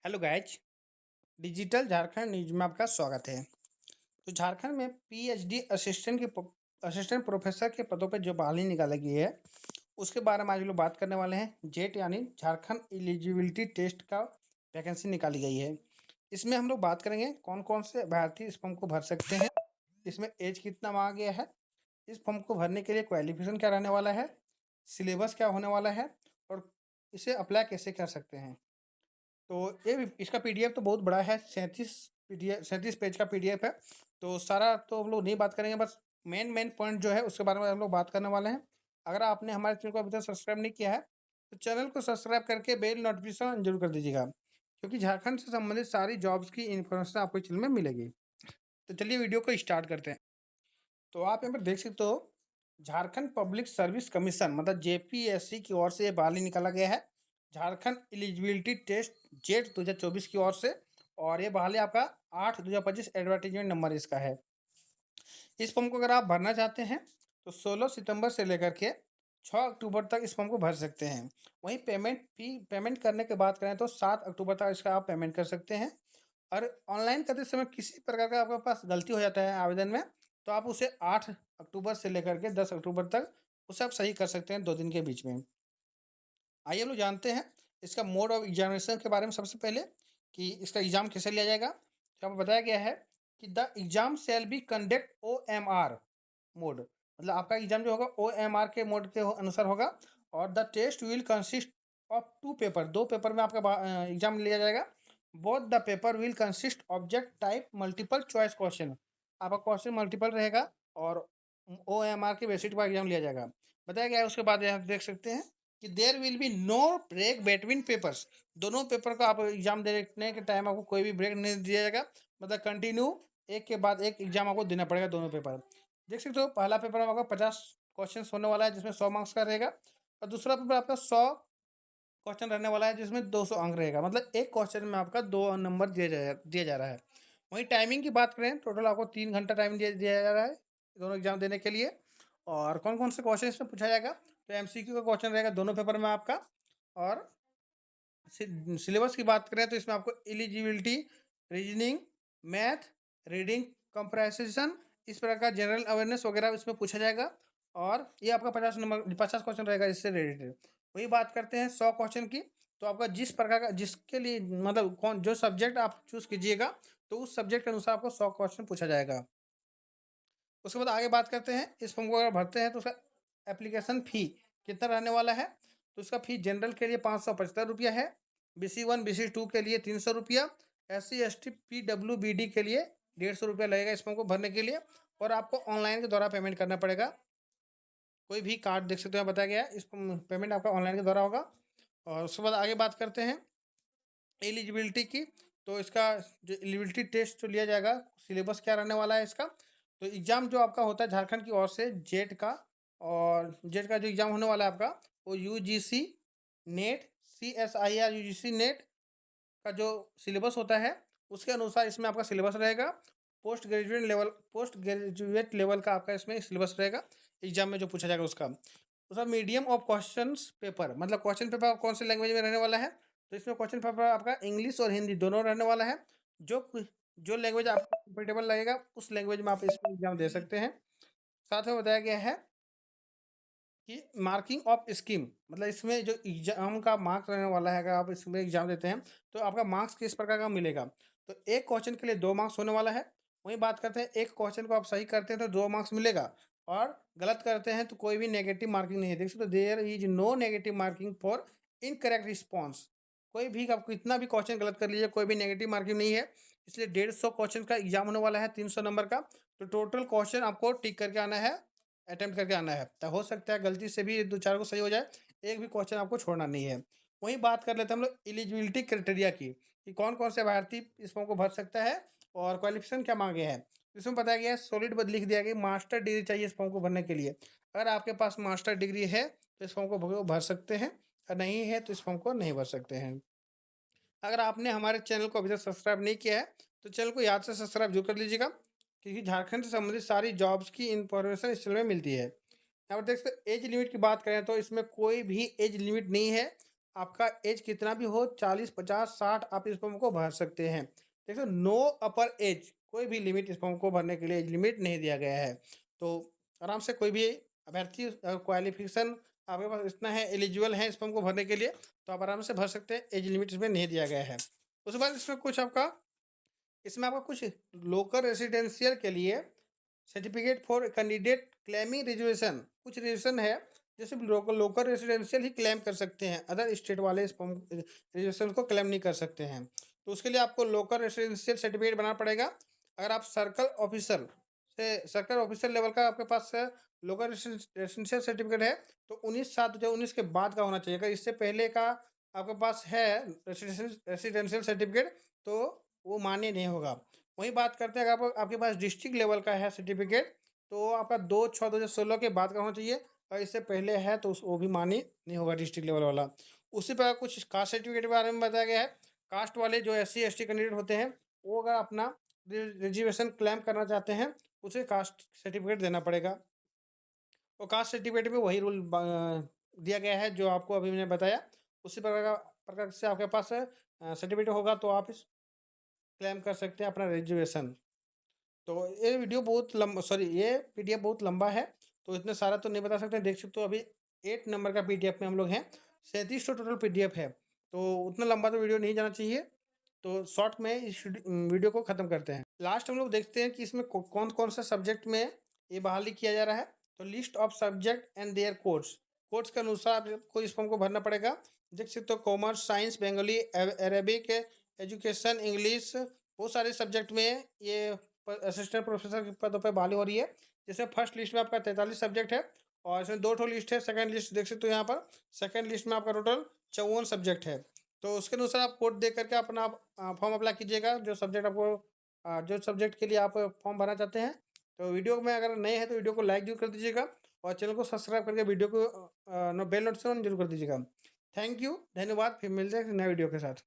Hello guys. Digital Jharkhand news में आपका स्वागत है। तो झारखंड में पीएचडी असिस्टेंट प्रोफेसर के पदों पर जो बहाली निकाली गई है उसके बारे में आज लोग बात करने वाले हैं। जेट यानी झारखंड एलिजिबिलिटी टेस्ट का वैकेंसी निकाली गई है। इसमें हम लोग बात करेंगे कौन कौन से अभ्यर्थी इस फॉर्म को भर सकते हैं, इसमें एज कितना मांगा गया है, इस फॉर्म को भरने के लिए क्वालिफिकेशन क्या रहने वाला है, सिलेबस क्या होने वाला है और इसे अप्लाई कैसे कर सकते हैं। तो ये इसका पीडीएफ तो बहुत बड़ा है, 37 पेज का पीडीएफ है। तो सारा तो हम लोग नहीं बात करेंगे, बस मेन पॉइंट जो है उसके बारे में हम लोग बात करने वाले हैं। अगर आपने हमारे चैनल को अभी तक सब्सक्राइब नहीं किया है तो चैनल को सब्सक्राइब करके बेल नोटिफिकेशन जरूर कर दीजिएगा, क्योंकि झारखंड से संबंधित सारी जॉब्स की इन्फॉर्मेशन आपको चैनल में मिलेगी। तो चलिए वीडियो को स्टार्ट करते हैं। तो आप यहाँ पर देख सकते हो, झारखंड पब्लिक सर्विस कमीशन मतलब जेपीएससी की ओर से ये बहाली निकाला गया है। झारखंड एलिजिबिलिटी टेस्ट जेट 2024 की ओर से, और ये बहाली आपका 8/2025 एडवर्टीजमेंट नंबर इसका है। इस फॉर्म को अगर आप भरना चाहते हैं तो 16 सितंबर से लेकर के 6 अक्टूबर तक इस फॉर्म को भर सकते हैं। वहीं पेमेंट करने की बात करें तो 7 अक्टूबर तक इसका आप पेमेंट कर सकते हैं। और ऑनलाइन करते समय किसी प्रकार का आपके पास गलती हो जाता है आवेदन में, तो आप उसे 8 अक्टूबर से लेकर के 10 अक्टूबर तक उसे आप सही कर सकते हैं 2 दिन के बीच में। आइए हम लोग जानते हैं इसका मोड ऑफ एग्जामिनेशन के बारे में। सबसे पहले कि इसका एग्जाम कैसे लिया जाएगा, तो आपको बताया गया है कि the exam shall be conduct OMR mode, मतलब आपका एग्जाम जो होगा OMR के मोड के अनुसार होगा। और the test will consist of 2 paper, 2 paper में आपका एग्जाम लिया जाएगा। Both the paper will consist object type multiple choice question, आपका क्वेश्चन मल्टीपल रहेगा और OMR के बेसिस पर एग्जाम लिया जाएगा। बताया गया है उसके बाद यहाँ देख सकते हैं कि there will be no break between papers, दोनों पेपर का आप एग्जाम देने के टाइम आपको कोई भी ब्रेक नहीं दिया जाएगा, मतलब कंटिन्यू एक के बाद एक एग्जाम आपको देना पड़ेगा दोनों पेपर। देख सकते हो पहला पेपर में आपका 50 क्वेश्चन होने वाला है जिसमें 100 मार्क्स का रहेगा, और दूसरा पेपर आपका 100 क्वेश्चन रहने वाला है जिसमें 200 अंक रहेगा, मतलब एक क्वेश्चन में आपका 2 नंबर दिया जा रहा है। वहीं टाइमिंग की बात करें, टोटल आपको 3 घंटा टाइम दिया जा रहा है दोनों एग्जाम देने के लिए। और कौन कौन से क्वेश्चन इसमें पूछा जाएगा, तो एमसीक्यू का क्वेश्चन रहेगा दोनों पेपर में आपका। और सिलेबस की बात करें तो इसमें आपको eligibility, reasoning, math, reading comprehension, इस प्रकार का जनरल अवेयरनेस वगैरह इसमें पूछा जाएगा। और ये आपका 50 क्वेश्चन रहेगा इससे रिलेटेड। वही बात करते हैं 100 क्वेश्चन की, तो आपका जिस प्रकार का जिसके लिए मतलब कौन जो सब्जेक्ट आप चूज कीजिएगा तो उस सब्जेक्ट के अनुसार आपको 100 क्वेश्चन पूछा जाएगा। उसके बाद आगे बात करते हैं इस फॉर्म को अगर भरते हैं तो उसका एप्लीकेशन फ़ी कितना रहने वाला है। तो उसका फ़ी जनरल के लिए 575 रुपया है, BC1 BC2 के लिए 300 रुपया, SC ST PWBD के लिए 150 रुपया लगेगा इस फॉर्म को भरने के लिए। और आपको ऑनलाइन के द्वारा पेमेंट करना पड़ेगा। कोई भी कार्ड देख सकते हो यहाँ बताया गया है, इस पेमेंट आपका ऑनलाइन के द्वारा होगा। और उसके बाद आगे बात करते हैं एलिजिबिलिटी की। तो इसका जो एलिजिबिलिटी टेस्ट जो लिया जाएगा, सिलेबस क्या रहने वाला है इसका। तो एग्ज़ाम जो आपका होता है झारखंड की ओर से जेट का, और जेट का जो एग्ज़ाम होने वाला है आपका वो UGC net CSIR UGC net का जो सिलेबस होता है उसके अनुसार इसमें आपका सिलेबस रहेगा। पोस्ट ग्रेजुएट लेवल का आपका इसमें सिलेबस रहेगा एग्जाम में जो पूछा जाएगा उसका। उसका मीडियम ऑफ क्वेश्चंस पेपर, मतलब क्वेश्चन पेपर कौन से लैंग्वेज में रहने वाला है, तो इसमें क्वेश्चन पेपर आपका इंग्लिश और हिंदी दोनों रहने वाला है। जो लैंग्वेज आपको कंफर्टेबल लगेगा उस लैंग्वेज में आप इसमें एग्जाम दे सकते हैं। साथ में बताया गया है कि मार्किंग ऑफ स्कीम, मतलब इसमें जो एग्जाम का मार्क्स रहने वाला है, अगर आप इसमें एग्जाम देते हैं तो आपका मार्क्स किस प्रकार का मिलेगा। तो एक क्वेश्चन के लिए 2 मार्क्स होने वाला है। वहीं बात करते हैं एक क्वेश्चन को आप सही करते हैं तो 2 मार्क्स मिलेगा, और गलत करते हैं तो कोई भी नेगेटिव मार्किंग नहीं है। देख सकते हो there is no negative marking for incorrect response, कोई भी आप कितना भी क्वेश्चन गलत कर लीजिए कोई भी नेगेटिव मार्किंग नहीं है। इसलिए 150 क्वेश्चन का एग्जाम होने वाला है 300 नंबर का। तो टोटल क्वेश्चन आपको टिक करके आना है, अटेम्प्ट करके आना है। तो हो सकता है गलती से भी 2-4 को सही हो जाए, एक भी क्वेश्चन आपको छोड़ना नहीं है। वहीं बात कर लेते हैं हम लोग एलिजिबिलिटी क्राइटेरिया की, कि कौन-कौन से अभ्यर्थी इस फॉर्म को भर सकता है और क्वालिफिकेशन क्या माँगे हैं। इसमें बताया गया है सॉलिड बद लिख दिया गया मास्टर डिग्री चाहिए इस फॉर्म को भरने के लिए। अगर आपके पास मास्टर डिग्री है तो इस फॉर्म को भर सकते हैं, और नहीं है तो इस फॉर्म को नहीं भर सकते हैं। अगर आपने हमारे चैनल को अभी तक सब्सक्राइब नहीं किया है तो चैनल को याद से सब्सक्राइब जरूर कर लीजिएगा, क्योंकि झारखंड से संबंधित सारी जॉब्स की इंफॉर्मेशन इस चैनल में मिलती है। यहाँ पर देख सकते एज लिमिट की बात करें तो इसमें कोई भी एज लिमिट नहीं है। आपका एज कितना भी हो 40, 50, 60 आप इस फॉर्म को भर सकते हैं। देखो नो अपर एज, कोई भी लिमिट इस फॉर्म को भरने के लिए एज लिमिट नहीं दिया गया है। तो आराम से कोई भी अभ्यर्थी क्वालिफिकेशन आपके पास इतना है, एलिजिबल है इस फॉर्म को भरने के लिए, तो आप आराम से भर सकते हैं। एज लिमिट इसमें नहीं दिया गया है। उसके बाद इसमें आपका कुछ लोकल रेसिडेंशियल के लिए certificate for candidate claiming reservation, कुछ रिजर्वेशन है जैसे लोकल रेसिडेंशियल ही क्लेम कर सकते हैं, अदर स्टेट वाले इस फॉर्म रिजर्वेशन को क्लेम नहीं कर सकते हैं। तो उसके लिए आपको लोकल रेसिडेंशियल सर्टिफिकेट बनाना पड़ेगा। अगर आप सर्कल ऑफिसर लेवल का आपके पास लोकल रेसिडेंशियल सर्टिफिकेट है तो 19/7/2019 के बाद का होना चाहिए। अगर इससे पहले का आपके पास है रेसिडेंशियल सर्टिफिकेट तो वो मान्य नहीं होगा। वही बात करते हैं, अगर आपके पास डिस्ट्रिक्ट लेवल का है सर्टिफिकेट तो आपका 2/6/2016 के बाद का होना चाहिए। और इससे पहले है तो वो भी मान्य नहीं होगा डिस्ट्रिक्ट लेवल वाला। उसी प्रकार कुछ कास्ट सर्टिफिकेट के बारे में बताया गया है। कास्ट वाले जो SC ST कैंडिडेट होते हैं वो अगर अपना रिजर्वेशन क्लेम करना चाहते हैं उसे कास्ट सर्टिफिकेट देना पड़ेगा। और कास्ट सर्टिफिकेट में वही रूल दिया गया है जो आपको अभी मैंने बताया। उसी प्रकार से आपके पास सर्टिफिकेट होगा तो आप इस क्लेम कर सकते हैं अपना रिजर्वेशन। तो ये PDF बहुत लंबा है तो इतने सारा तो नहीं बता सकते। देख सकते हो अभी 8 नंबर का PDF में हम लोग हैं, 37 टोटल PDF है, तो उतना लंबा तो वीडियो नहीं जाना चाहिए। तो शॉर्ट में इस वीडियो को ख़त्म करते हैं। लास्ट हम लोग देखते हैं कि इसमें कौन कौन सा सब्जेक्ट में ये बहाली किया जा रहा है। तो list of subject and their codes के अनुसार आपको इस फॉर्म को भरना पड़ेगा। देख सकते हो commerce, science, Bengali, Arabic, education, English, बहुत सारे सब्जेक्ट में ये असिस्टेंट प्रोफेसर के पदों पर बहाली हो रही है। जैसे फर्स्ट लिस्ट में आपका 43 सब्जेक्ट है और इसमें 2 लिस्ट है। सेकंड लिस्ट देख सकते हो यहाँ पर, सेकंड लिस्ट में आपका टोटल 54 सब्जेक्ट है। तो उसके अनुसार आप कोड दे करके अपना फॉर्म अप्लाई कीजिएगा जो सब्जेक्ट के लिए आप फॉर्म भरना चाहते हैं। तो वीडियो में अगर नए हैं तो वीडियो को लाइक जरूर कर दीजिएगा और चैनल को सब्सक्राइब करके वीडियो को बेल नोटिफिकेशन जरूर कर दीजिएगा। थैंक यू, धन्यवाद। फिर मिलते हैं नए वीडियो के साथ।